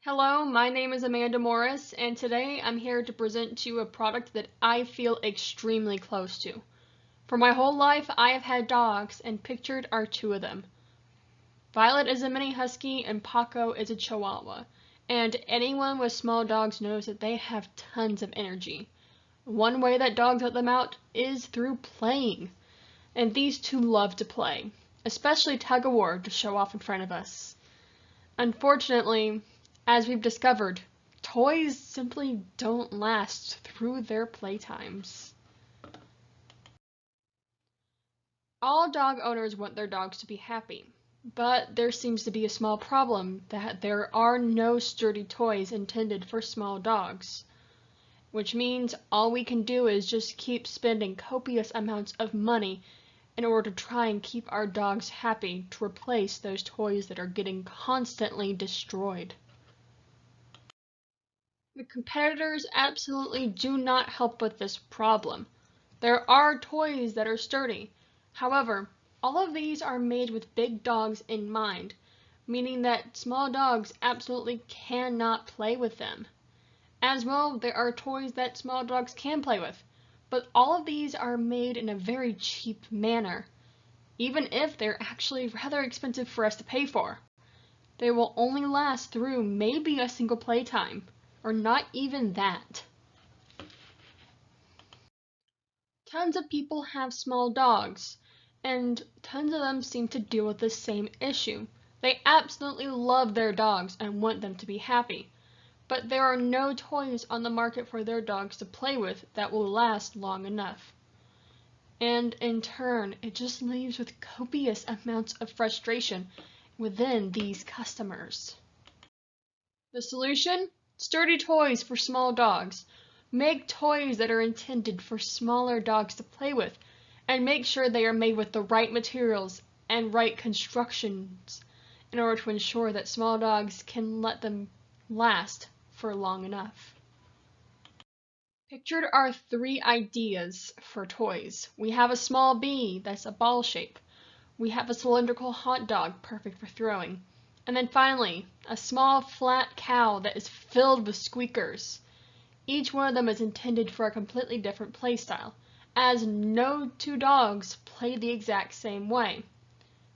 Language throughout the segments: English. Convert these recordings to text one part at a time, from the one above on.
Hello, my name is Amanda Morris, and today I'm here to present to you a product that I feel extremely close to. For my whole life, I have had dogs, and pictured are two of them. Violet is a mini husky, and Paco is a chihuahua. And anyone with small dogs knows that they have tons of energy. One way that dogs let them out is through playing. And these two love to play, especially tug-of-war to show off in front of us. Unfortunately, as we've discovered, toys simply don't last through their playtimes. All dog owners want their dogs to be happy, but there seems to be a small problem that there are no sturdy toys intended for small dogs, which means all we can do is just keep spending copious amounts of money in order to try and keep our dogs happy to replace those toys that are getting constantly destroyed. The competitors absolutely do not help with this problem. There are toys that are sturdy. However, all of these are made with big dogs in mind, meaning that small dogs absolutely cannot play with them. As well, there are toys that small dogs can play with, but all of these are made in a very cheap manner, even if they're actually rather expensive for us to pay for. They will only last through maybe a single playtime, or not even that. Tons of people have small dogs, and tons of them seem to deal with the same issue. They absolutely love their dogs and want them to be happy, but there are no toys on the market for their dogs to play with that will last long enough. And in turn, it just leaves with copious amounts of frustration within these customers. The solution? Sturdy toys for small dogs. Make toys that are intended for smaller dogs to play with, and make sure they are made with the right materials and right constructions in order to ensure that small dogs can let them last for long enough. Pictured are three ideas for toys. We have a small bee that's a ball shape. We have a cylindrical hot dog, perfect for throwing. And then finally, a small flat cow that is filled with squeakers. Each one of them is intended for a completely different playstyle, as no two dogs play the exact same way.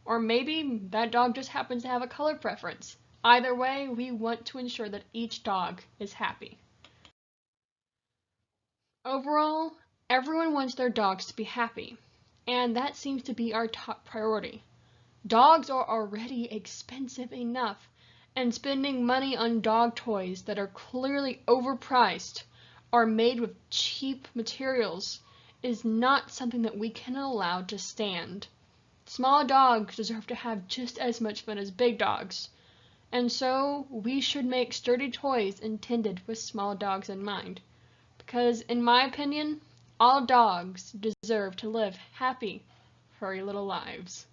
Or maybe that dog just happens to have a color preference. Either way, we want to ensure that each dog is happy. Overall, everyone wants their dogs to be happy, and that seems to be our top priority. Dogs are already expensive enough, and spending money on dog toys that are clearly overpriced or made with cheap materials is not something that we can allow to stand. Small dogs deserve to have just as much fun as big dogs, and so we should make sturdy toys intended with small dogs in mind. Because, in my opinion, all dogs deserve to live happy, furry little lives.